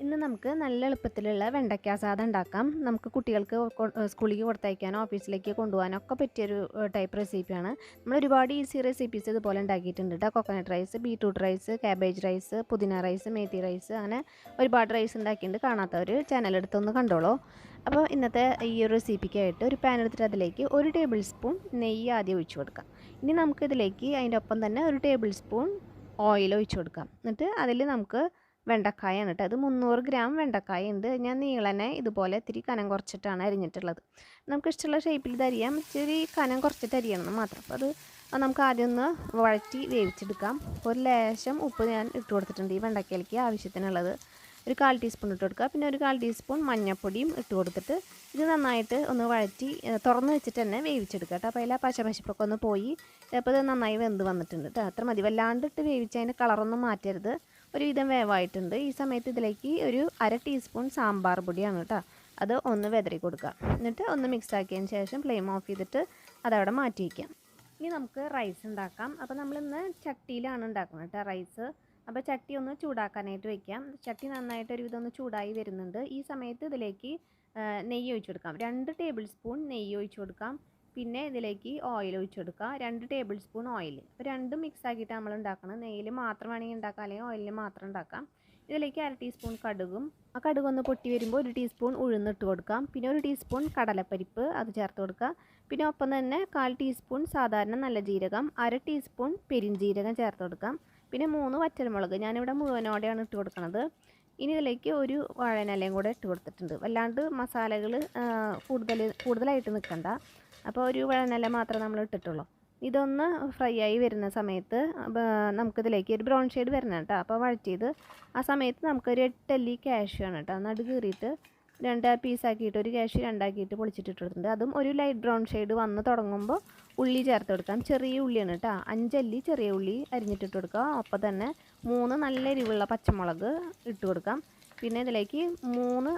ഇന്ന് നമുക്ക് നല്ല എളുപ്പത്തിലുള്ള വെണ്ടയ്ക്ക സാദം ഉണ്ടാക്കാം. നമുക്ക് കുട്ടികൾക്ക് സ്കൂളിലേക്ക് കൊടുത്തയക്കാനോ ഓഫീസിലേക്ക് കൊണ്ടുപോകാനോ ഒക്കെ പറ്റിയൊരു ടൈപ്പ് റെസിപ്പിയാണ്. നമ്മൾ ഒരുപാട് ഈസി റെസിപ്പീസ് ഇതുപോലെ ഉണ്ടാക്കിയിട്ടുണ്ട് കേട്ടോ. Coconut rice, beetroot rice, cabbage rice, പുതിന റൈസ്, മേത്തി റൈസ്, അങ്ങനെ ഒരുപാട് റൈസ് ഉണ്ടാക്കിയിട്ടുണ്ട്. കാണാത്തവർ ചാനലെടുത്തൊന്ന് കണ്ടോളൂ. അപ്പോൾ ഇന്നത്തെ ഈ ഒരു റെസിപ്പിക്കായിട്ട് ഒരു പാൻ എടുത്തിട്ട് അതിലേക്ക് 1 ടേബിൾ സ്പൂൺ നെയ്യ് ആദ്യം ഒഴിച്ചു കൊടുക്കാം. ഇനി നമുക്കിതിലേക്ക് അതിൻ്റെ ഒപ്പം തന്നെ 1 ടേബിൾ സ്പൂൺ ഓയിൽ ഒഴിച്ചു കൊടുക്കാം. എന്നിട്ട് അതിൽ നമുക്ക് വെണ്ടക്കായാണ് കേട്ടോ. അത് 300 ഗ്രാം വെണ്ടക്കായ ഉണ്ട്. ഞാൻ നീളനെ ഇതുപോലെ ഇത്തിരി കനം കുറച്ചിട്ടാണ് അരിഞ്ഞിട്ടുള്ളത്. നമുക്ക് ഇഷ്ടമുള്ള ഷേപ്പിൽ ഇത് അരിയാം. ഇച്ചിരി കനം കുറച്ചിട്ട് അരിയണം മാത്രം. അപ്പോൾ അത് നമുക്ക് ആദ്യം ഒന്ന് വഴറ്റി വേവിച്ചെടുക്കാം. ഒരു ലേശം ഉപ്പ് ഞാൻ ഇട്ട് കൊടുത്തിട്ടുണ്ട് ഈ വെണ്ടക്കയിലേക്ക് ആവശ്യത്തിനുള്ളത്. ഒരു 1/4 ടീസ്പൂൺ ഇട്ട് കൊടുക്കുക. പിന്നെ ഒരു 1/4 ടീസ്പൂൺ മഞ്ഞൾപ്പൊടിയും ഇട്ട് കൊടുത്തിട്ട് ഇത് നന്നായിട്ട് ഒന്ന് വഴറ്റി തുറന്ന് വെച്ചിട്ട് തന്നെ വേവിച്ചെടുക്കുക കേട്ടോ. അപ്പോൾ അതിൽ ആ പശപ്പൊക്കെ ഒന്ന് പോയി അപ്പോൾ ഇത് നന്നായി വെന്ത് വന്നിട്ടുണ്ട് കേട്ടോ. അത്ര മതി. വല്ലാണ്ടിട്ട് വേവിച്ച് അതിൻ്റെ കളറൊന്നും മാറ്റരുത്. ഒരുവിധം വേവായിട്ടുണ്ട്. ഈ സമയത്ത് ഇതിലേക്ക് ഒരു 1/2 ടീസ്പൂൺ സാമ്പാർ പൊടിയാണ് കേട്ടോ. അത് ഒന്ന് വെതറി കൊടുക്കുക. എന്നിട്ട് ഒന്ന് മിക്സ് ആക്കിയതിന് ശേഷം ഫ്ലെയിം ഓഫ് ചെയ്തിട്ട് അതവിടെ മാറ്റി വയ്ക്കാം. ഇനി നമുക്ക് റൈസ് ഉണ്ടാക്കാം. അപ്പോൾ നമ്മളിന്ന് ചട്ടിയിലാണ് ഉണ്ടാക്കുന്നത് കേട്ടോ റൈസ്. അപ്പോൾ ചട്ടി ഒന്ന് ചൂടാക്കാനായിട്ട് വയ്ക്കാം. ചട്ടി നന്നായിട്ട് ഒരുവിധം ഒന്ന് ചൂടായി വരുന്നുണ്ട്. ഈ സമയത്ത് ഇതിലേക്ക് നെയ്യ് ഒഴിച്ചു കൊടുക്കാം. 2 ടേബിൾ സ്പൂൺ നെയ്യ് ഒഴിച്ചു കൊടുക്കാം. പിന്നെ ഇതിലേക്ക് ഓയിൽ ഒഴിച്ചു കൊടുക്കുക. 2 ടേബിൾ സ്പൂൺ ഓയിൽ. അപ്പോൾ രണ്ടും മിക്സ് ആക്കിയിട്ട് നമ്മൾ ഉണ്ടാക്കണം. നെയ്യിൽ മാത്രം വേണമെങ്കിൽ ഉണ്ടാക്കാം, അല്ലെങ്കിൽ ഓയിലിൽ മാത്രം ഉണ്ടാക്കാം. ഇതിലേക്ക് 1/2 ടീസ്പൂൺ കടുകും, ആ കടുകൊന്ന് പൊട്ടി വരുമ്പോൾ 1 ടീസ്പൂൺ ഉഴുന്നിട്ട് കൊടുക്കാം. പിന്നെ 1 ടീസ്പൂൺ കടലപ്പരിപ്പ് അത് ചേർത്ത് കൊടുക്കുക. പിന്നെ ഒപ്പം തന്നെ 1/4 ടീസ്പൂൺ സാധാരണ നല്ല ജീരകം, 1/2 ടീസ്പൂൺ പെരിഞ്ജീരകം ചേർത്ത് കൊടുക്കാം. പിന്നെ 3 വറ്റൽമുളക് ഞാനിവിടെ മുഴുവനോടെയാണ് ഇട്ട് കൊടുക്കുന്നത്. ഇനി ഇതിലേക്ക് ഒരു വാഴയിലയും കൂടെ ഇട്ട് കൊടുത്തിട്ടുണ്ട്. വല്ലാണ്ട് മസാലകൾ കൂടുതലായിട്ട് നിൽക്കണ്ട. അപ്പോൾ ഒരു വാഴയില മാത്രമേ നമ്മൾ ഇട്ടിട്ടുള്ളൂ. ഇതൊന്ന് ഫ്രൈ ആയി വരുന്ന സമയത്ത് നമുക്കിതിലേക്ക് ഒരു ബ്രൗൺ ഷെയ്ഡ് വരണം കേട്ടോ. അപ്പോൾ വഴറ്റിയത് ആ സമയത്ത് നമുക്കൊരു 8 അല്ലി കാഷ്യൂ ആണ് കേട്ടോ. നടു കീറിയിട്ട് 2 പീസാക്കിയിട്ട് ഒരു കാഷ്യൂ 2 ആക്കിയിട്ട് പൊളിച്ചിട്ടിട്ടുണ്ട്. അതും ഒരു ലൈറ്റ് ബ്രൗൺ ഷെയ്ഡ് വന്ന് തുടങ്ങുമ്പോൾ ഉള്ളി ചേർത്ത് കൊടുക്കാം. ചെറിയ ഉള്ളിയാണ് കേട്ടോ. 5 അല്ലി ചെറിയ ഉള്ളി അരിഞ്ഞിട്ടിട്ട് കൊടുക്കുക. ഒപ്പം തന്നെ 3 നല്ല എരിവുള്ള പച്ചമുളക് ഇട്ട് കൊടുക്കാം. പിന്നെ ഇതിലേക്ക് 3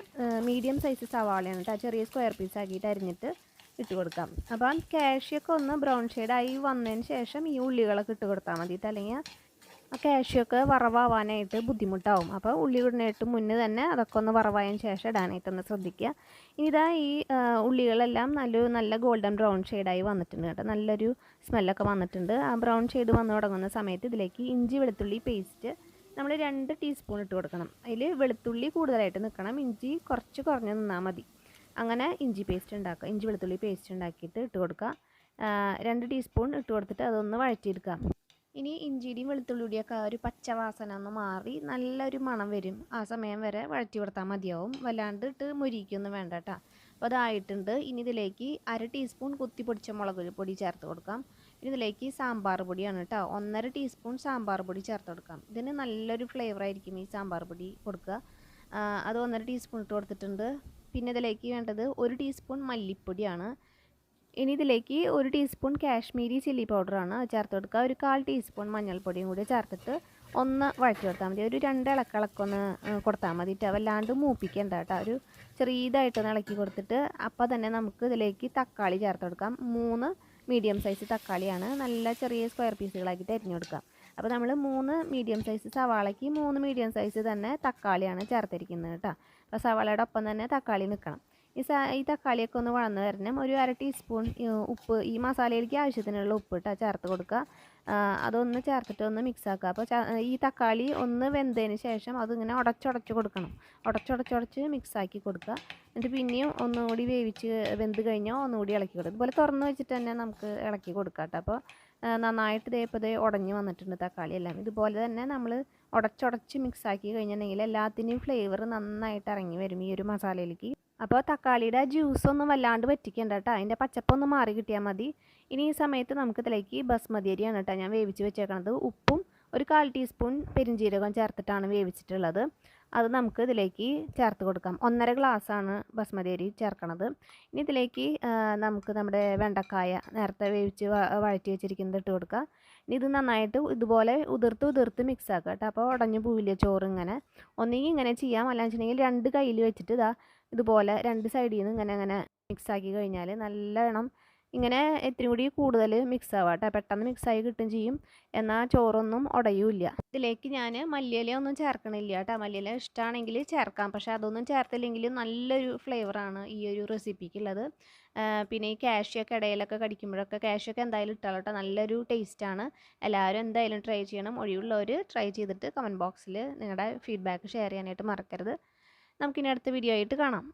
മീഡിയം സൈസ് സവാളയാണ് കേട്ടോ. ചെറിയ സ്ക്വയർ പീസ് ആക്കിയിട്ട് അരിഞ്ഞിട്ട് ഇട്ട് കൊടുക്കാം. അപ്പം കാഷ്യൊക്കെ ഒന്ന് ബ്രൗൺ ഷെയ്ഡായി വന്നതിന് ശേഷം ഈ ഉള്ളികളൊക്കെ ഇട്ട് കൊടുത്താൽ മതി. അല്ലെങ്കിൽ ആ കാഷ്യൊക്കെ വറവാവാനായിട്ട് ബുദ്ധിമുട്ടാവും. അപ്പോൾ ഉള്ളി ഇടുന്നതിന് മുന്നേ തന്നെ അതൊക്കെ ഒന്ന് വറവായതിന് ശേഷം ഇടാനായിട്ടൊന്ന് ശ്രദ്ധിക്കുക. ഇനി ഇതാ ഈ ഉള്ളികളെല്ലാം നല്ല ഗോൾഡൻ ബ്രൗൺ ഷെയ്ഡായി വന്നിട്ടുണ്ട് കേട്ടോ. നല്ലൊരു സ്മെല്ലൊക്കെ വന്നിട്ടുണ്ട്. ആ ബ്രൗൺ ഷെയ്ഡ് വന്ന് തുടങ്ങുന്ന സമയത്ത് ഇതിലേക്ക് ഇഞ്ചി വെളുത്തുള്ളി പേസ്റ്റ് നമ്മൾ 2 ടീസ്പൂൺ ഇട്ട് കൊടുക്കണം. അതിൽ വെളുത്തുള്ളി കൂടുതലായിട്ട് നിൽക്കണം, ഇഞ്ചി കുറച്ച് കുറഞ്ഞ് നിന്നാൽ മതി. അങ്ങനെ ഇഞ്ചി പേസ്റ്റ് ഉണ്ടാക്കുക. ഇഞ്ചി വെളുത്തുള്ളി പേസ്റ്റ് ഉണ്ടാക്കിയിട്ട് ഇട്ട് കൊടുക്കുക. 2 ടീസ്പൂൺ ഇട്ട് കൊടുത്തിട്ട് അതൊന്ന് വഴറ്റിയെടുക്കുക. ഇനി ഇഞ്ചിയുടെയും വെളുത്തുള്ളിയുടെയൊക്കെ ഒരു പച്ച വാസന ഒന്ന് മാറി നല്ലൊരു മണം വരും. ആ സമയം വരെ വഴറ്റി കൊടുത്താൽ മതിയാവും. വല്ലാണ്ട് ഇട്ട് മുരിക്കൊന്നും വേണ്ട കേട്ടോ. അപ്പോൾ അതായിട്ടുണ്ട്. ഇനി ഇതിലേക്ക് 1/2 ടീസ്പൂൺ കുത്തി പൊടിച്ച മുളക് പൊടി ചേർത്ത് കൊടുക്കാം. ഇനി ഇതിലേക്ക് സാമ്പാർ പൊടിയാണ് കേട്ടോ. 1/2 ടീസ്പൂൺ സാമ്പാർ പൊടി ചേർത്ത് കൊടുക്കാം. ഇതിന് നല്ലൊരു ഫ്ലേവർ ആയിരിക്കും ഈ സാമ്പാർ പൊടി കൊടുക്കുക. അത് 1/2 ടീസ്പൂൺ ഇട്ട് കൊടുത്തിട്ടുണ്ട്. പിന്നെ ഇതിലേക്ക് വേണ്ടത് 1 ടീസ്പൂൺ മല്ലിപ്പൊടിയാണ്. ഇനി ഇതിലേക്ക് 1 ടീസ്പൂൺ കാശ്മീരി ചില്ലി പൗഡറാണ് ചേർത്ത് കൊടുക്കുക. ഒരു 1/4 ടീസ്പൂൺ മഞ്ഞൾപ്പൊടിയും കൂടി ചേർത്തിട്ട് ഒന്ന് വഴറ്റി കൊടുത്താൽ മതി. ഒരു 2 ഇളക്കൊന്ന് കൊടുത്താൽ മതി കേട്ടോ. വല്ലാണ്ട് മൂപ്പിക്കേണ്ട കേട്ടോ. ഒരു ചെറിയതായിട്ടൊന്ന് ഇളക്കി കൊടുത്തിട്ട് അപ്പോൾ തന്നെ നമുക്ക് ഇതിലേക്ക് തക്കാളി ചേർത്ത് കൊടുക്കാം. 3 മീഡിയം സൈസ് തക്കാളിയാണ്. നല്ല ചെറിയ സ്ക്വയർ പീസുകളാക്കിയിട്ട് അരിഞ്ഞു കൊടുക്കാം. അപ്പോൾ നമ്മൾ 3 മീഡിയം സൈസ് സവാളയ്ക്ക് 3 മീഡിയം സൈസ് തന്നെ തക്കാളിയാണ് ചേർത്തിരിക്കുന്നത് കേട്ടോ. അപ്പോൾ സവാളയുടെ ഒപ്പം തന്നെ തക്കാളി നിൽക്കണം. ഈ തക്കാളിയൊക്കെ ഒന്ന് വഴന്ന് വരണം. ഒരു 1/2 ടീസ്പൂൺ ഉപ്പ്, ഈ മസാലയിലേക്ക് ആവശ്യത്തിനുള്ള ഉപ്പ് ഇട്ടാൽ ചേർത്ത് കൊടുക്കുക. അതൊന്ന് ചേർത്തിട്ട് ഒന്ന് മിക്സ് ആക്കുക. അപ്പോൾ ഈ തക്കാളി ഒന്ന് വെന്തതിന് ശേഷം അതിങ്ങനെ ഉടച്ചുടച്ച് കൊടുക്കണം. ഉടച്ചുടച്ച് മിക്സാക്കി കൊടുക്കുക. എന്നിട്ട് പിന്നെയും ഒന്നുകൂടി വെന്ത് കഴിഞ്ഞാൽ ഒന്നുകൂടി ഇളക്കി കൊടുക്കുക. ഇതുപോലെ തുറന്ന് വെച്ചിട്ട് തന്നെ നമുക്ക് ഇളക്കി കൊടുക്കാം കേട്ടോ. അപ്പോൾ നന്നായിട്ട് ഇതേ ഉടഞ്ഞ് വന്നിട്ടുണ്ട് തക്കാളി എല്ലാം. ഇതുപോലെ തന്നെ നമ്മൾ ഉടച്ചുടച്ച് മിക്സാക്കി കഴിഞ്ഞിട്ടുണ്ടെങ്കിൽ എല്ലാത്തിൻ്റെയും ഫ്ലേവർ നന്നായിട്ട് ഇറങ്ങി വരും ഈ ഒരു മസാലയിലേക്ക്. അപ്പോൾ തക്കാളിയുടെ ജ്യൂസൊന്നും വല്ലാണ്ട് വറ്റിക്കേണ്ട കേട്ടോ. അതിൻ്റെ പച്ചപ്പൊന്ന് മാറി കിട്ടിയാൽ മതി. ഇനി ഈ സമയത്ത് നമുക്കിതിലേക്ക് ബസ്മതി അരിയാണ് കേട്ടോ ഞാൻ വേവിച്ച് വെച്ചേക്കണത്. ഉപ്പും ഒരു 1/4 ടീസ്പൂൺ പെരിഞ്ജീരകം ചേർത്തിട്ടാണ് വേവിച്ചിട്ടുള്ളത്. അത് നമുക്ക് ഇതിലേക്ക് ചേർത്ത് കൊടുക്കാം. 1.5 ഗ്ലാസ്സാണ് ബസ്മതി അരി ചേർക്കണത്. ഇനി ഇതിലേക്ക് നമുക്ക് നമ്മുടെ വെണ്ടക്കായ നേരത്തെ വേവിച്ച് വഴറ്റി വെച്ചിരിക്കുന്നത് ഇട്ട് കൊടുക്കുക. ഇനി ഇത് നന്നായിട്ട് ഇതുപോലെ ഉതിർത്ത് മിക്സ് ആക്കുക കേട്ടോ. അപ്പോൾ ഉടഞ്ഞു പോവില്ല ചോറ്. ഇങ്ങനെ ഒന്നെങ്കിൽ ഇങ്ങനെ ചെയ്യാം, അല്ലാന്ന് വെച്ചിട്ടുണ്ടെങ്കിൽ 2 കയ്യിൽ വെച്ചിട്ട് ഇതുപോലെ 2 സൈഡിൽ നിന്ന് ഇങ്ങനെ മിക്സാക്കി കഴിഞ്ഞാൽ നല്ലോണം ഇങ്ങനെ ഇത്തിരി കൂടി കൂടുതൽ മിക്സ് ആവുക കേട്ടോ. പെട്ടെന്ന് മിക്സായി കിട്ടും ചെയ്യും, എന്നാൽ ചോറൊന്നും ഉടയൂല്ല. ഇതിലേക്ക് ഞാൻ മല്ലിയില ഒന്നും ചേർക്കണില്ല കേട്ടോ. മല്ലിയില ഇഷ്ടമാണെങ്കിൽ ചേർക്കാം, പക്ഷേ അതൊന്നും ചേർത്തില്ലെങ്കിൽ നല്ലൊരു ഫ്ലേവറാണ് ഈ ഒരു റെസിപ്പിക്കുള്ളത്. പിന്നെ ഈ കാഷ്യൊക്കെ ഇടയിലൊക്കെ കടിക്കുമ്പോഴൊക്കെ കാഷ്യൊക്കെ എന്തായാലും ഇട്ടാൽ കേട്ടോ നല്ലൊരു ടേസ്റ്റാണ്. എല്ലാവരും എന്തായാലും ട്രൈ ചെയ്യണം. ഒഴിവുള്ളവർ ട്രൈ ചെയ്തിട്ട് കമൻറ്റ് ബോക്സിൽ നിങ്ങളുടെ ഫീഡ്ബാക്ക് ഷെയർ ചെയ്യാനായിട്ട് മറക്കരുത്. നമുക്കിനി അടുത്ത വീഡിയോ ആയിട്ട് കാണാം.